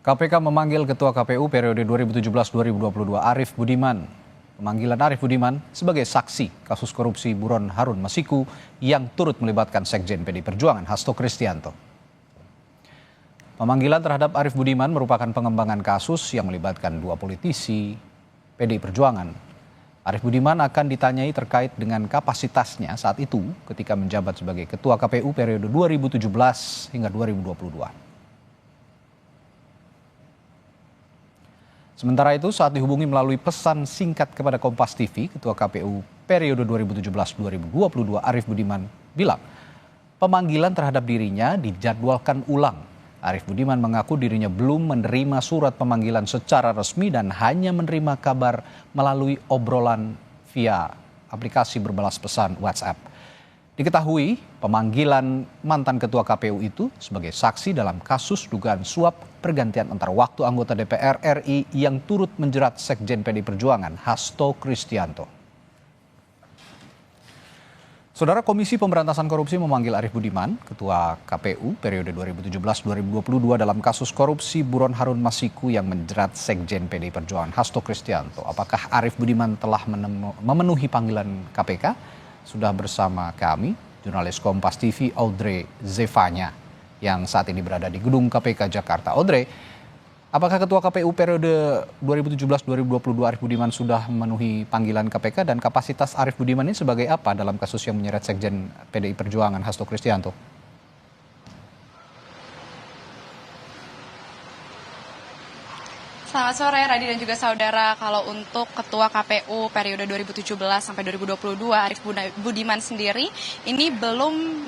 KPK memanggil Ketua KPU periode 2017-2022 Arief Budiman. Pemanggilan Arief Budiman sebagai saksi kasus korupsi buron Harun Masiku yang turut melibatkan Sekjen PDI Perjuangan Hasto Kristianto. Pemanggilan terhadap Arief Budiman merupakan pengembangan kasus yang melibatkan dua politisi PDI Perjuangan. Arief Budiman akan ditanyai terkait dengan kapasitasnya saat itu ketika menjabat sebagai Ketua KPU periode 2017 hingga 2022. Sementara itu, saat dihubungi melalui pesan singkat kepada Kompas TV, Ketua KPU periode 2017-2022 Arief Budiman bilang, pemanggilan terhadap dirinya dijadwalkan ulang. Arief Budiman mengaku dirinya belum menerima surat pemanggilan secara resmi dan hanya menerima kabar melalui obrolan via aplikasi berbalas pesan WhatsApp. Diketahui pemanggilan mantan Ketua KPU itu sebagai saksi dalam kasus dugaan suap pergantian antar waktu anggota DPR RI yang turut menjerat Sekjen PDI Perjuangan Hasto Kristianto. Saudara, Komisi Pemberantasan Korupsi memanggil Arief Budiman, Ketua KPU periode 2017-2022 dalam kasus korupsi buron Harun Masiku yang menjerat Sekjen PDI Perjuangan Hasto Kristianto. Apakah Arief Budiman telah memenuhi panggilan KPK? Sudah bersama kami, jurnalis Kompas TV Audrey Zevanya yang saat ini berada di gedung KPK Jakarta. Audrey, apakah Ketua KPU periode 2017-2022 Arief Budiman sudah memenuhi panggilan KPK dan kapasitas Arief Budiman ini sebagai apa dalam kasus yang menyeret Sekjen PDI Perjuangan Hasto Kristianto? Selamat sore Radi dan juga saudara. Kalau untuk Ketua KPU periode 2017 sampai 2022 Arief Budiman sendiri ini belum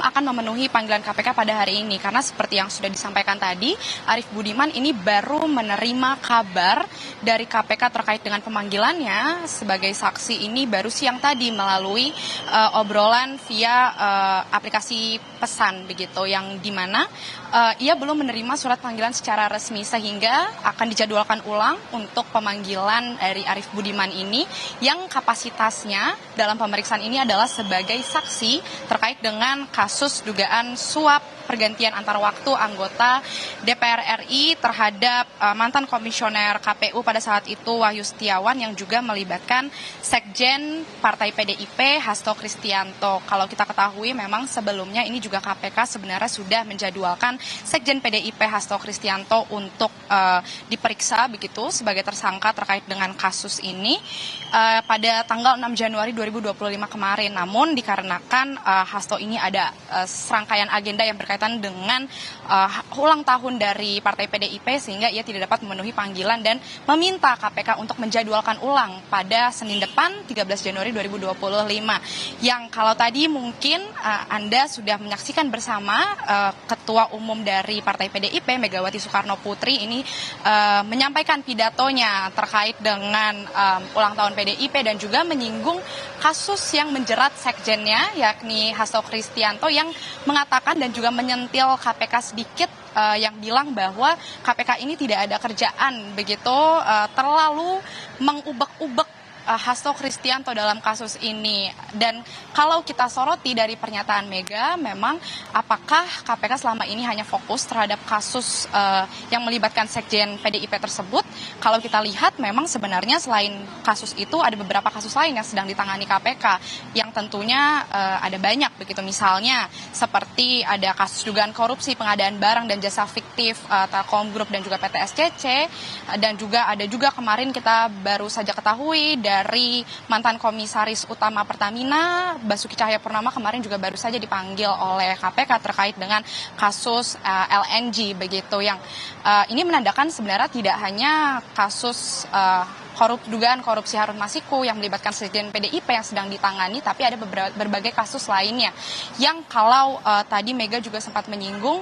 akan memenuhi panggilan KPK pada hari ini karena seperti yang sudah disampaikan tadi, Arief Budiman ini baru menerima kabar dari KPK terkait dengan pemanggilannya sebagai saksi ini baru siang tadi melalui obrolan via aplikasi pesan begitu yang dimana ia belum menerima surat panggilan secara resmi sehingga akan dijadwalkan ulang untuk pemanggilan dari Arief Budiman ini yang kapasitasnya dalam pemeriksaan ini adalah sebagai saksi terkait dengan kasus dugaan suap pergantian antar waktu anggota DPR RI terhadap mantan komisioner KPU pada saat itu Wahyu Setiawan yang juga melibatkan Sekjen Partai PDIP Hasto Kristianto. Kalau kita ketahui memang sebelumnya ini juga KPK sebenarnya sudah menjadwalkan Sekjen PDIP Hasto Kristianto untuk diperiksa begitu sebagai tersangka terkait dengan kasus ini pada tanggal 6 Januari 2025 kemarin. Namun dikarenakan Hasto ini ada serangkaian agenda yang berkaitan dengan ulang tahun dari Partai PDIP sehingga ia tidak dapat memenuhi panggilan dan meminta KPK untuk menjadwalkan ulang pada Senin depan 13 Januari 2025. Yang kalau tadi mungkin Anda sudah menyaksikan bersama Ketua Umum dari Partai PDIP Megawati Soekarno Putri ini menyampaikan pidatonya terkait dengan ulang tahun PDIP dan juga menyinggung kasus yang menjerat sekjennya yakni Hasto Kristianto yang mengatakan dan juga menyentil KPK sedikit yang bilang bahwa KPK ini tidak ada kerjaan begitu terlalu mengubek-ubek Hasto Kristianto dalam kasus ini. Dan kalau kita soroti dari pernyataan Mega, memang apakah KPK selama ini hanya fokus terhadap kasus yang melibatkan Sekjen PDIP tersebut? Kalau kita lihat memang sebenarnya selain kasus itu ada beberapa kasus lain yang sedang ditangani KPK yang tentunya ada banyak begitu, misalnya seperti ada kasus dugaan korupsi pengadaan barang dan jasa fiktif Telkom Group dan juga PT SCC, dan juga ada juga kemarin kita baru saja ketahui dari mantan komisaris utama Pertamina Basuki Cahayapurnama kemarin juga baru saja dipanggil oleh KPK terkait dengan kasus LNG begitu, yang ini menandakan sebenarnya tidak hanya kasus dugaan korupsi Harun Masiku yang melibatkan Sekjen PDIP yang sedang ditangani, tapi ada berbagai kasus lainnya yang kalau tadi Mega juga sempat menyinggung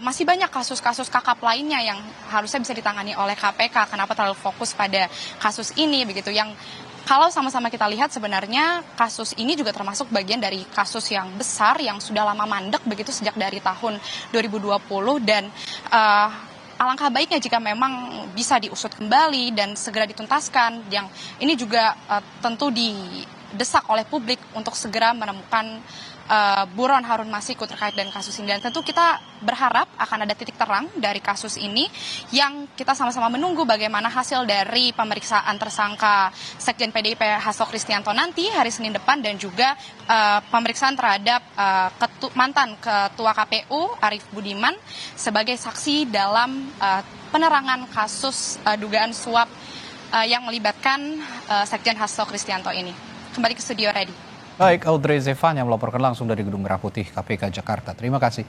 masih banyak kasus-kasus kakap lainnya yang harusnya bisa ditangani oleh KPK. Kenapa terlalu fokus pada kasus ini begitu, yang kalau sama-sama kita lihat sebenarnya kasus ini juga termasuk bagian dari kasus yang besar yang sudah lama mandek begitu sejak dari tahun 2020 dan alangkah baiknya jika memang bisa diusut kembali dan segera dituntaskan, yang ini juga tentu didesak oleh publik untuk segera menemukan buron Harun Masiku terkait dengan kasus ini. Dan tentu kita berharap akan ada titik terang dari kasus ini yang kita sama-sama menunggu bagaimana hasil dari pemeriksaan tersangka Sekjen PDIP Hasto Kristianto nanti hari Senin depan, dan juga pemeriksaan terhadap mantan Ketua KPU Arief Budiman sebagai saksi dalam penerangan kasus dugaan suap yang melibatkan Sekjen Hasto Kristianto ini. Kembali ke studio, Ready. Baik, Audrey Zevan yang melaporkan langsung dari Gedung Merah Putih KPK Jakarta. Terima kasih.